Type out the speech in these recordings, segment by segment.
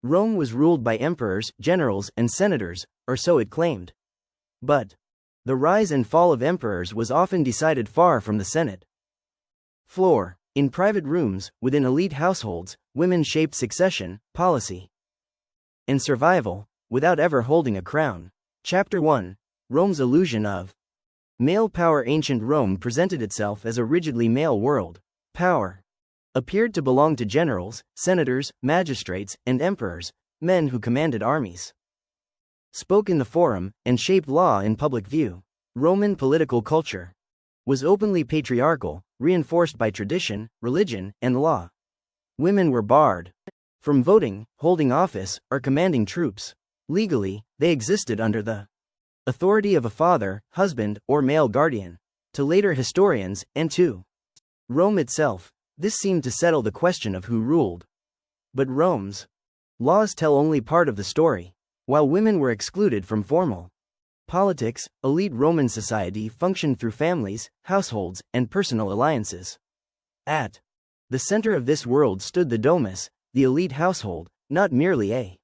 Rome was ruled by emperors, generals, and senators, or so it claimed. But the rise and fall of emperors was often decided far from the Senate floor. In private rooms, within elite households, women shaped succession, policy, and survival, without ever holding a crown. Chapter 1. Rome's illusion of male power. Ancient Rome presented itself as a rigidly male world. Power appeared to belong to generals, senators, magistrates, and emperors, men who commanded armies, spoke in the forum, and shaped law in public view. Roman political culture was openly patriarchal, reinforced by tradition, religion, and law. Women were barred from voting, holding office, or commanding troops. Legally, they existed under the authority of a father, husband, or male guardian. To later historians, and to Rome itself, this seemed to settle the question of who ruled. But Rome's laws tell only part of the story. While women were excluded from formal politics, elite Roman society functioned through families, households, and personal alliances. At the center of this world stood the domus, the elite household, not merely a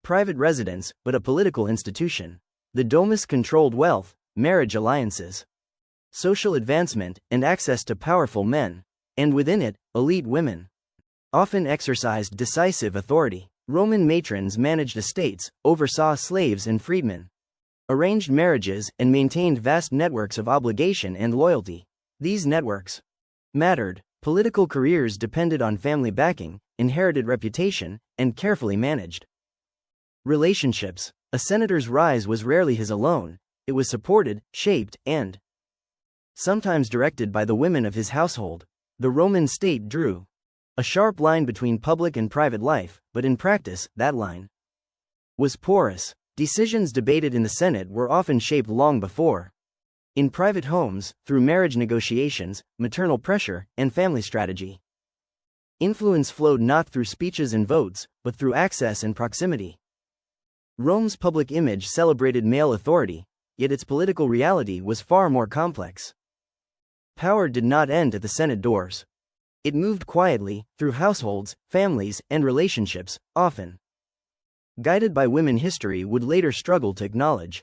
private residence, but a political institution. The domus controlled wealth, marriage alliances, social advancement, and access to powerful men, and within it, elite women often exercised decisive authority. Roman matrons managed estates, oversaw slaves and freedmen, arranged marriages, and maintained vast networks of obligation and loyalty. These networks mattered. Political careers depended on family backing, inherited reputation, and carefully managed relationships. A senator's rise was rarely his alone. It was supported, shaped, and sometimes directed by the women of his household. The Roman state drew a sharp line between public and private life, but in practice, that line was porous. Decisions debated in the Senate were often shaped long before. In private homes, through marriage negotiations, maternal pressure, and family strategy. Influence flowed not through speeches and votes, but through access and proximity. Rome's public image celebrated male authority, yet its political reality was far more complex. Power did not end at the Senate doors. It moved quietly, through households, families, and relationships, often guided by women history would later struggle to acknowledge.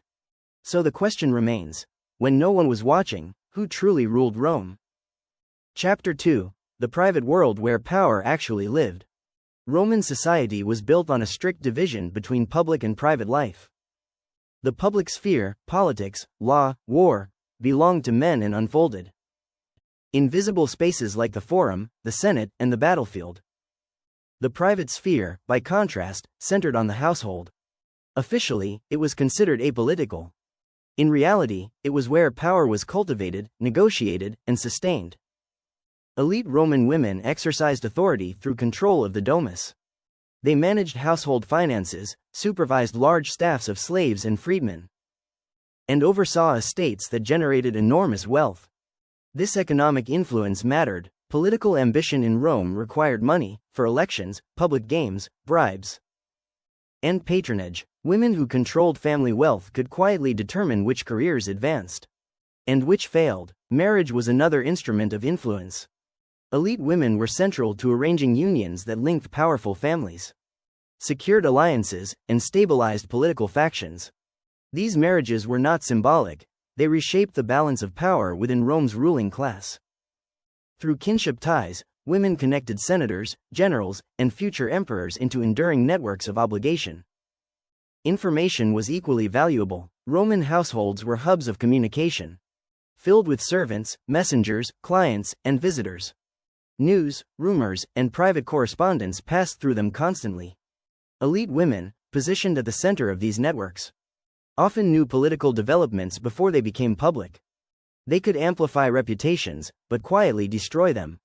So the question remains, when no one was watching, who truly ruled Rome? Chapter 2. The private world where power actually lived. Roman society was built on a strict division between public and private life. The public sphere, politics, law, war, belonged to men and unfolded in visible spaces like the forum, the Senate, and the battlefield. The private sphere, by contrast, centered on the household. Officially, it was considered apolitical. In reality, it was where power was cultivated, negotiated, and sustained. Elite Roman women exercised authority through control of the domus. They managed household finances, supervised large staffs of slaves and freedmen, and oversaw estates that generated enormous wealth. This economic influence mattered. Political ambition in Rome required money, for elections, public games, bribes, and patronage. Women who controlled family wealth could quietly determine which careers advanced and which failed. Marriage was another instrument of influence. Elite women were central to arranging unions that linked powerful families, secured alliances, and stabilized political factions. These marriages were not symbolic, they reshaped the balance of power within Rome's ruling class. Through kinship ties, women connected senators, generals, and future emperors into enduring networks of obligation. Information was equally valuable. Roman households were hubs of communication, filled with servants, messengers, clients, and visitors. News, rumors, and private correspondence passed through them constantly. Elite women, positioned at the center of these networks, often knew political developments before they became public. They could amplify reputations, but quietly destroy them.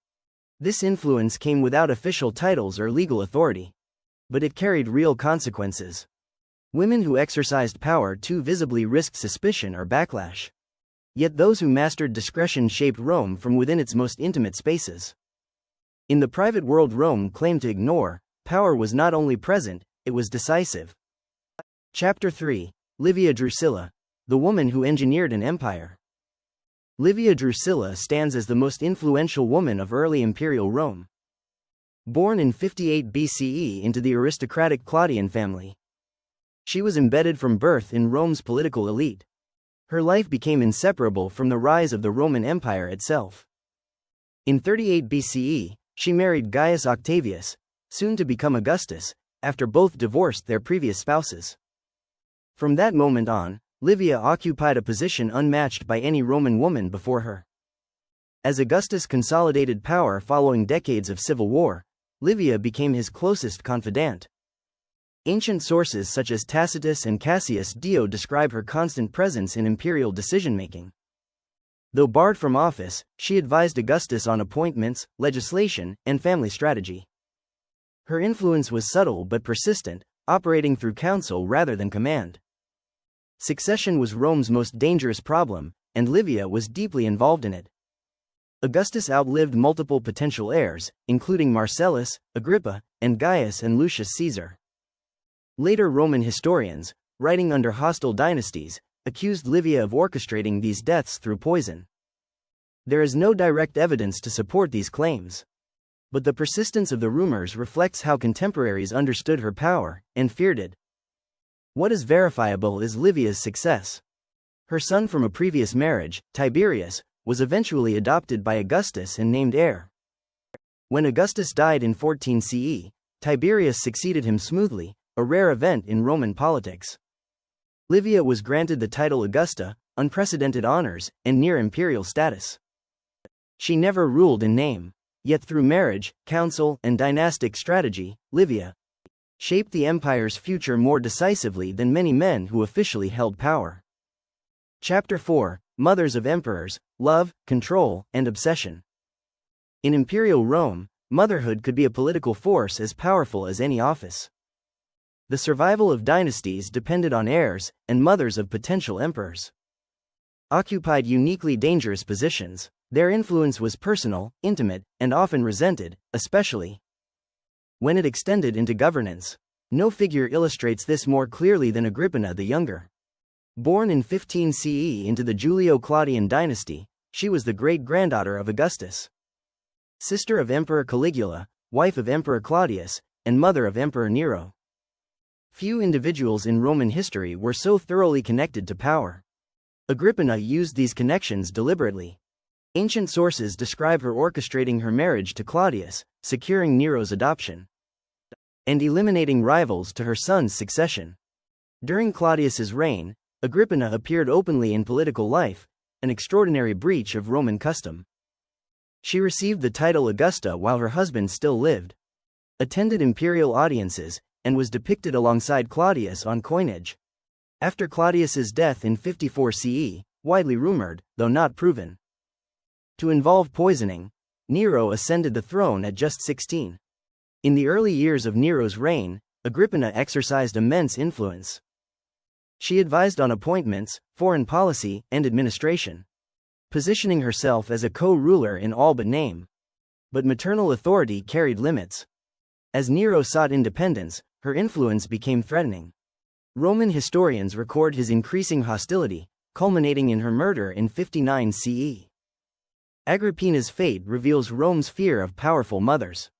This influence came without official titles or legal authority, but it carried real consequences. Women who exercised power too visibly risked suspicion or backlash. Yet those who mastered discretion shaped Rome from within its most intimate spaces. In the private world Rome claimed to ignore, power was not only present, it was decisive. Chapter 3. Livia Drusilla, the woman who engineered an empire. Livia Drusilla stands as the most influential woman of early imperial Rome. Born in 58 BCE into the aristocratic Claudian family, she was embedded from birth in Rome's political elite. Her life became inseparable from the rise of the Roman Empire itself. In 38 BCE, she married Gaius Octavius, soon to become Augustus, after both divorced their previous spouses. From that moment on, Livia occupied a position unmatched by any Roman woman before her. As Augustus consolidated power following decades of civil war, Livia became his closest confidant. Ancient sources such as Tacitus and Cassius Dio describe her constant presence in imperial decision-making. Though barred from office, she advised Augustus on appointments, legislation, and family strategy. Her influence was subtle but persistent, operating through counsel rather than command. Succession was Rome's most dangerous problem, and Livia was deeply involved in it. Augustus outlived multiple potential heirs, including Marcellus, Agrippa, and Gaius and Lucius Caesar. Later Roman historians, writing under hostile dynasties, accused Livia of orchestrating these deaths through poison. There is no direct evidence to support these claims, but the persistence of the rumors reflects how contemporaries understood her power and feared it. What is verifiable is Livia's success. Her son from a previous marriage, Tiberius, was eventually adopted by Augustus and named heir. When Augustus died in 14 CE, Tiberius succeeded him smoothly, a rare event in Roman politics. Livia was granted the title Augusta, unprecedented honors, and near imperial status. She never ruled in name, yet through marriage, counsel, and dynastic strategy, Livia shaped the empire's future more decisively than many men who officially held power. Chapter 4: Mothers of Emperors, Love, Control, and Obsession. In imperial Rome, motherhood could be a political force as powerful as any office. The survival of dynasties depended on heirs and mothers of potential emperors. Occupied uniquely dangerous positions, their influence was personal, intimate, and often resented, especially when it extended into governance. No figure illustrates this more clearly than Agrippina the Younger. Born in 15 CE into the Julio-Claudian dynasty, she was the great-granddaughter of Augustus, sister of Emperor Caligula, wife of Emperor Claudius, and mother of Emperor Nero. Few individuals in Roman history were so thoroughly connected to power. Agrippina used these connections deliberately. Ancient sources describe her orchestrating her marriage to Claudius, securing Nero's adoption, and eliminating rivals to her son's succession. During Claudius's reign, Agrippina appeared openly in political life, an extraordinary breach of Roman custom. She received the title Augusta while her husband still lived, attended imperial audiences, and was depicted alongside Claudius on coinage. After Claudius's death in 54 CE, widely rumored, though not proven, to involve poisoning, Nero ascended the throne at just 16. In the early years of Nero's reign, Agrippina exercised immense influence. She advised on appointments, foreign policy, and administration, positioning herself as a co-ruler in all but name. But maternal authority carried limits. As Nero sought independence, her influence became threatening. Roman historians record his increasing hostility, culminating in her murder in 59 CE. Agrippina's fate reveals Rome's fear of powerful mothers.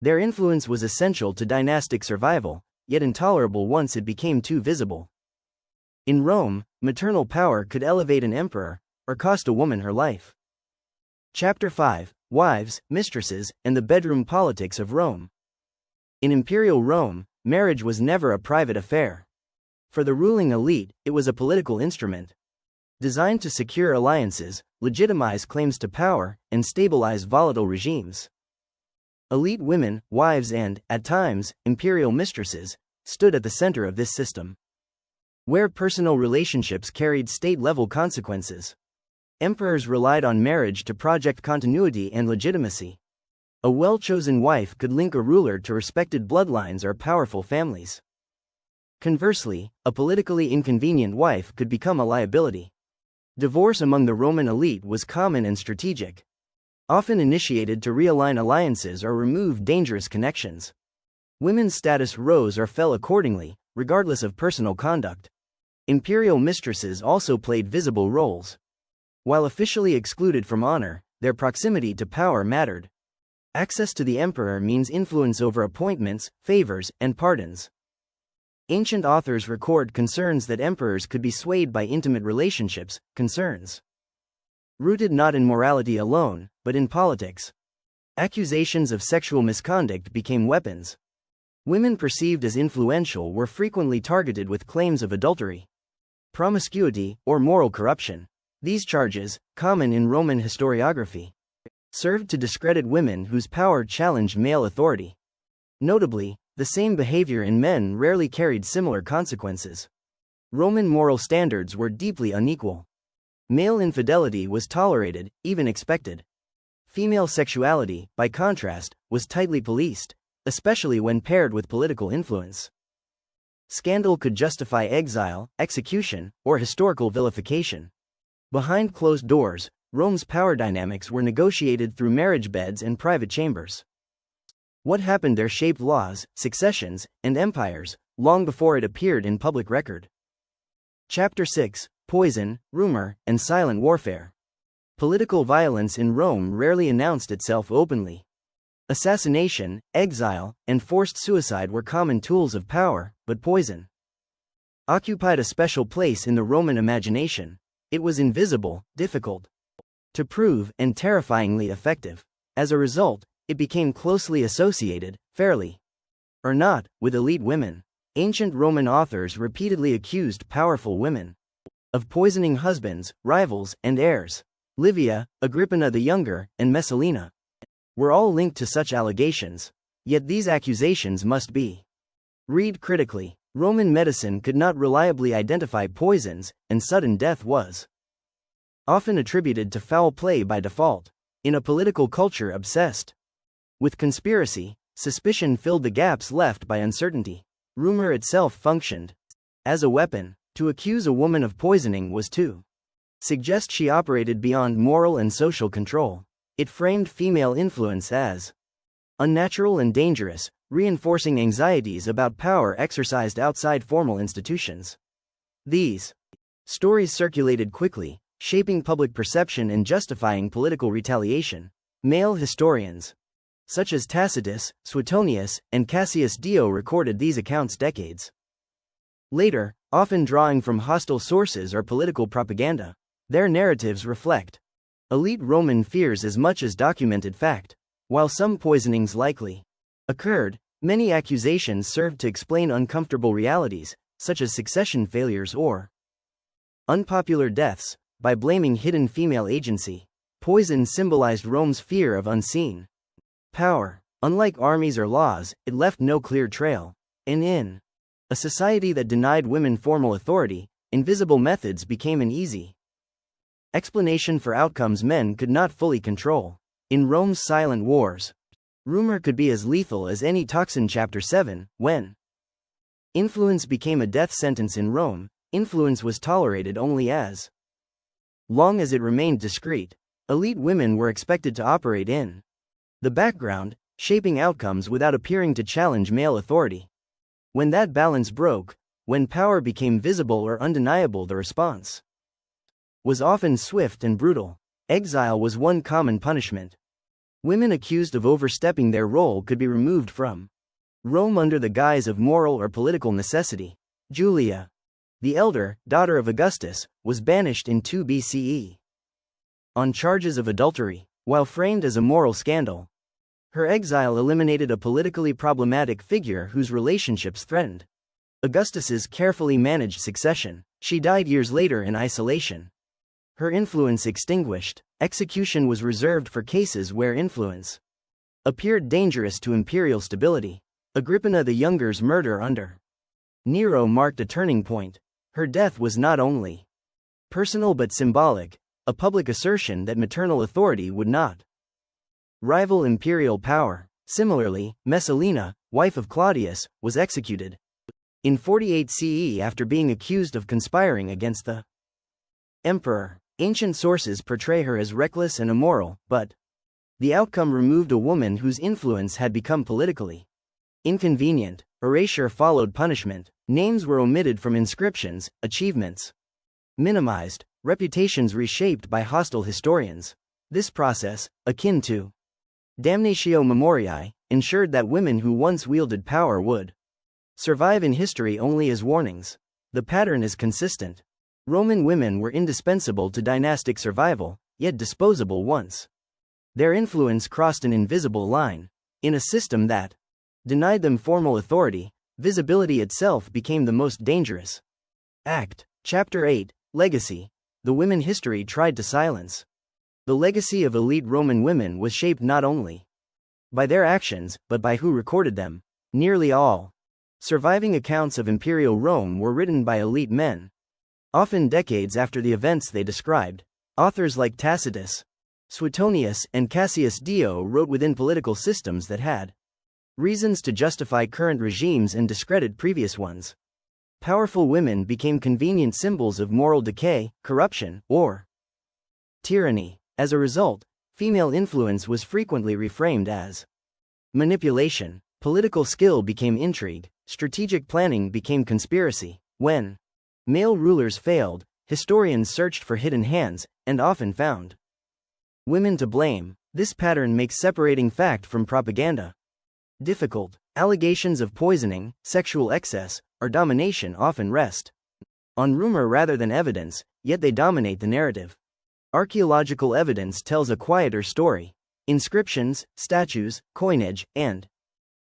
Their influence was essential to dynastic survival, yet intolerable once it became too visible. In Rome, maternal power could elevate an emperor, or cost a woman her life. Chapter 5: Wives, Mistresses, and the Bedroom Politics of Rome. In imperial Rome, marriage was never a private affair. For the ruling elite, it was a political instrument, designed to secure alliances, legitimize claims to power, and stabilize volatile regimes. Elite women, wives and, at times, imperial mistresses, stood at the center of this system, where personal relationships carried state-level consequences. Emperors relied on marriage to project continuity and legitimacy. A well-chosen wife could link a ruler to respected bloodlines or powerful families. Conversely, a politically inconvenient wife could become a liability. Divorce among the Roman elite was common and strategic, often initiated to realign alliances or remove dangerous connections. Women's status rose or fell accordingly, regardless of personal conduct. Imperial mistresses also played visible roles. While officially excluded from honor, their proximity to power mattered. Access to the emperor means influence over appointments, favors, and pardons. Ancient authors record concerns that emperors could be swayed by intimate relationships, concerns rooted not in morality alone, but in politics. Accusations of sexual misconduct became weapons. Women perceived as influential were frequently targeted with claims of adultery, promiscuity, or moral corruption. These charges, common in Roman historiography, served to discredit women whose power challenged male authority. Notably, the same behavior in men rarely carried similar consequences. Roman moral standards were deeply unequal. Male infidelity was tolerated, even expected. Female sexuality, by contrast, was tightly policed, especially when paired with political influence. Scandal could justify exile, execution, or historical vilification. Behind closed doors, Rome's power dynamics were negotiated through marriage beds and private chambers. What happened there shaped laws, successions, and empires, long before it appeared in public record. Chapter 6: Poison, Rumor, and Silent Warfare. Political violence in Rome rarely announced itself openly. Assassination, exile, and forced suicide were common tools of power, but poison occupied a special place in the Roman imagination. It was invisible, difficult to prove, and terrifyingly effective. As a result, it became closely associated, fairly or not, with elite women. Ancient Roman authors repeatedly accused powerful women of poisoning husbands, rivals, and heirs. Livia, Agrippina the Younger, and Messalina were all linked to such allegations. Yet these accusations must be read critically. Roman medicine could not reliably identify poisons, and sudden death was often attributed to foul play by default. In a political culture obsessed with conspiracy, suspicion filled the gaps left by uncertainty. Rumor itself functioned as a weapon. To accuse a woman of poisoning was to suggest she operated beyond moral and social control. It framed female influence as unnatural and dangerous, reinforcing anxieties about power exercised outside formal institutions. These stories circulated quickly, shaping public perception and justifying political retaliation. Male historians, such as Tacitus, Suetonius, and Cassius Dio, recorded these accounts decades later, often drawing from hostile sources or political propaganda. Their narratives reflect elite Roman fears as much as documented fact. While some poisonings likely occurred, many accusations served to explain uncomfortable realities, such as succession failures or unpopular deaths. By blaming hidden female agency, poison symbolized Rome's fear of unseen power. Unlike armies or laws, it left no clear trail. And in a society that denied women formal authority, invisible methods became an easy explanation for outcomes men could not fully control. In Rome's silent wars, rumor could be as lethal as any toxin. Chapter 7: When influence became a death sentence in Rome, influence was tolerated only as long as it remained discreet. Elite women were expected to operate in the background, shaping outcomes without appearing to challenge male authority. When that balance broke, when power became visible or undeniable, the response was often swift and brutal. Exile was one common punishment. Women accused of overstepping their role could be removed from Rome under the guise of moral or political necessity. Julia, the elder, daughter of Augustus, was banished in 2 BCE on charges of adultery. While framed as a moral scandal, her exile eliminated a politically problematic figure whose relationships threatened Augustus's carefully managed succession. She died years later in isolation, her influence extinguished. Execution was reserved for cases where influence appeared dangerous to imperial stability. Agrippina the Younger's murder under Nero marked a turning point. Her death was not only personal but symbolic, a public assertion that maternal authority would not rival imperial power. Similarly, Messalina, wife of Claudius, was executed in 48 CE after being accused of conspiring against the emperor. Ancient sources portray her as reckless and immoral, but the outcome removed a woman whose influence had become politically inconvenient. Erasure followed punishment. Names were omitted from inscriptions, achievements minimized, reputations reshaped by hostile historians. This process, akin to damnatio memoriae, ensured that women who once wielded power would survive in history only as warnings. The pattern is consistent. Roman women were indispensable to dynastic survival, yet disposable once their influence crossed an invisible line. In a system that denied them formal authority, visibility itself became the most dangerous act. Chapter 8, Legacy. The women history tried to silence. The legacy of elite Roman women was shaped not only by their actions, but by who recorded them. Nearly all surviving accounts of imperial Rome were written by elite men, often decades after the events they described. Authors like Tacitus, Suetonius, and Cassius Dio wrote within political systems that had reasons to justify current regimes and discredit previous ones. Powerful women became convenient symbols of moral decay, corruption, or tyranny. As a result, female influence was frequently reframed as manipulation. Political skill became intrigue, strategic planning became conspiracy. When male rulers failed, historians searched for hidden hands, and often found women to blame. This pattern makes separating fact from propaganda difficult. Allegations of poisoning, sexual excess, or domination often rest on rumor rather than evidence, yet they dominate the narrative. Archaeological evidence tells a quieter story. Inscriptions, statues, coinage, and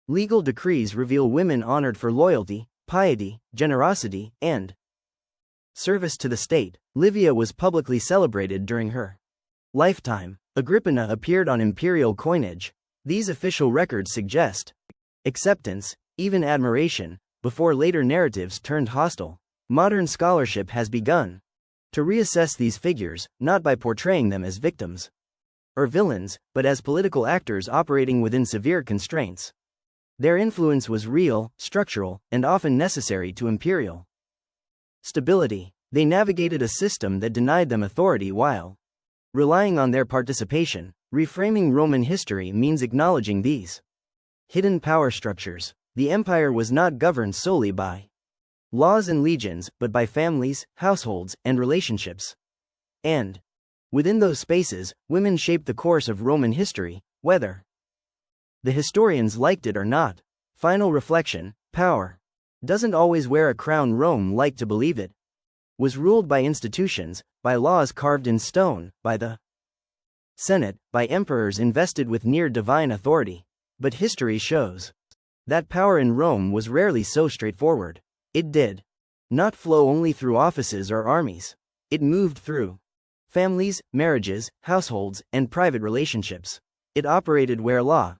legal decrees reveal women honored for loyalty, piety, generosity, and service to the state. Livia was publicly celebrated during her lifetime. Agrippina appeared on imperial coinage. These official records suggest acceptance, even admiration, before later narratives turned hostile. Modern scholarship has begun to reassess these figures, not by portraying them as victims or villains, but as political actors operating within severe constraints. Their influence was real, structural, and often necessary to imperial stability. They navigated a system that denied them authority while relying on their participation. Reframing Roman history means acknowledging these hidden power structures. The empire was not governed solely by laws and legions, but by families, households, and relationships. And within those spaces, women shaped the course of Roman history, whether the historians liked it or not. Final reflection: power doesn't always wear a crown. Rome liked to believe it was ruled by institutions, by laws carved in stone, by the Senate, by emperors invested with near divine authority. But history shows that power in Rome was rarely so straightforward. It did not flow only through offices or armies. It moved through families, marriages, households, and private relationships. It operated where law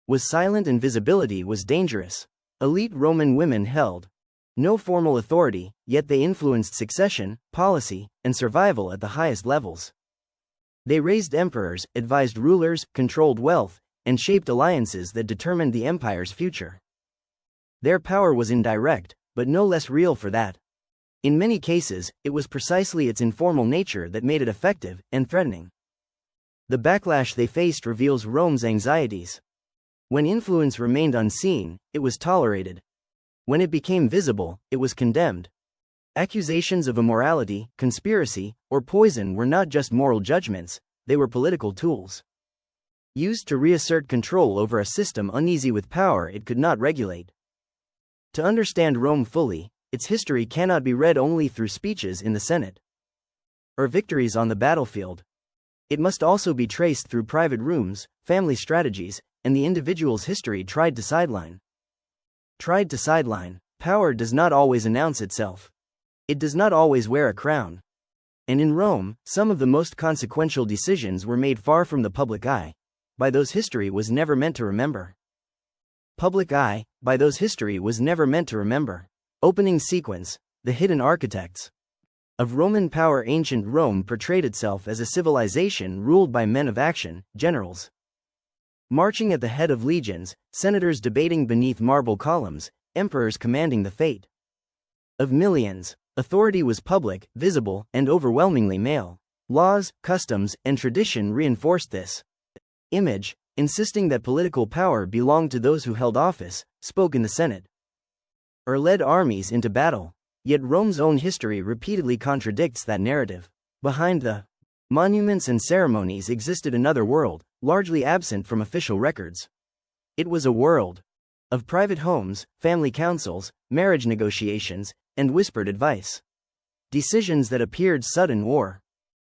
was silent and visibility was dangerous. Elite Roman women held no formal authority, yet they influenced succession, policy, and survival at the highest levels. They raised emperors, advised rulers, controlled wealth, and shaped alliances that determined the empire's future. Their power was indirect, but no less real for that. In many cases, it was precisely its informal nature that made it effective and threatening. The backlash they faced reveals Rome's anxieties. When influence remained unseen, it was tolerated. When it became visible, it was condemned. Accusations of immorality, conspiracy, or poison were not just moral judgments, they were political tools, used to reassert control over a system uneasy with power it could not regulate. To understand Rome fully, its history cannot be read only through speeches in the Senate or victories on the battlefield. It must also be traced through private rooms, family strategies, and the individual's history tried to sideline. Power does not always announce itself. It does not always wear a crown. And in Rome, some of the most consequential decisions were made far from the public eye, by those history was never meant to remember. Opening sequence: the hidden architects of Roman power. Ancient Rome portrayed itself as a civilization ruled by men of action, generals marching at the head of legions, senators debating beneath marble columns, emperors commanding the fate of millions. Authority was public, visible, and overwhelmingly male. Laws, customs, and tradition reinforced this image, insisting that political power belonged to those who held office, spoke in the Senate, or led armies into battle. Yet Rome's own history repeatedly contradicts that narrative. Behind the monuments and ceremonies existed another world, largely absent from official records. It was a world of private homes, family councils, marriage negotiations, and whispered advice. Decisions that appeared sudden or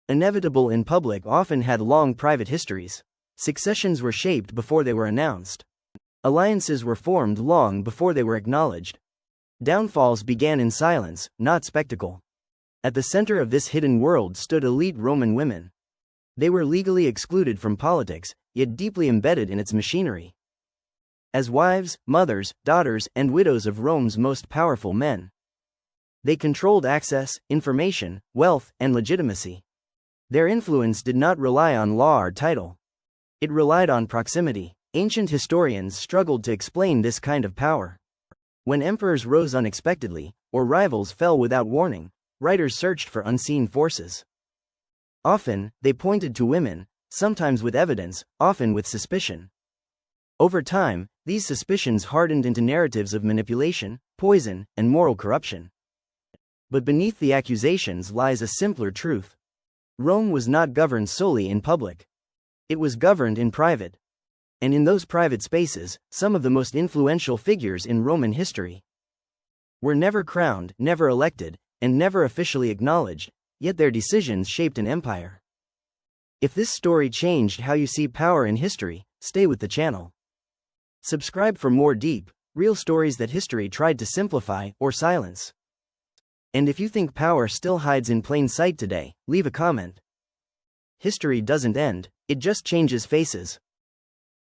inevitable in public often had long private histories. Successions were shaped before they were announced. Alliances were formed long before they were acknowledged. Downfalls began in silence, not spectacle. At the center of this hidden world stood elite Roman women. They were legally excluded from politics, yet deeply embedded in its machinery. As wives, mothers, daughters, and widows of Rome's most powerful men, they controlled access, information, wealth, and legitimacy. Their influence did not rely on law or title. It relied on proximity. Ancient historians struggled to explain this kind of power. When emperors rose unexpectedly, or rivals fell without warning, writers searched for unseen forces. Often, they pointed to women, sometimes with evidence, often with suspicion. Over time, these suspicions hardened into narratives of manipulation, poison, and moral corruption. But beneath the accusations lies a simpler truth. Rome was not governed solely in public. It was governed in private. And in those private spaces, some of the most influential figures in Roman history were never crowned, never elected, and never officially acknowledged, yet their decisions shaped an empire. If this story changed how you see power in history, stay with the channel. Subscribe for more deep, real stories that history tried to simplify or silence. And if you think power still hides in plain sight today, leave a comment. History doesn't end, it just changes faces.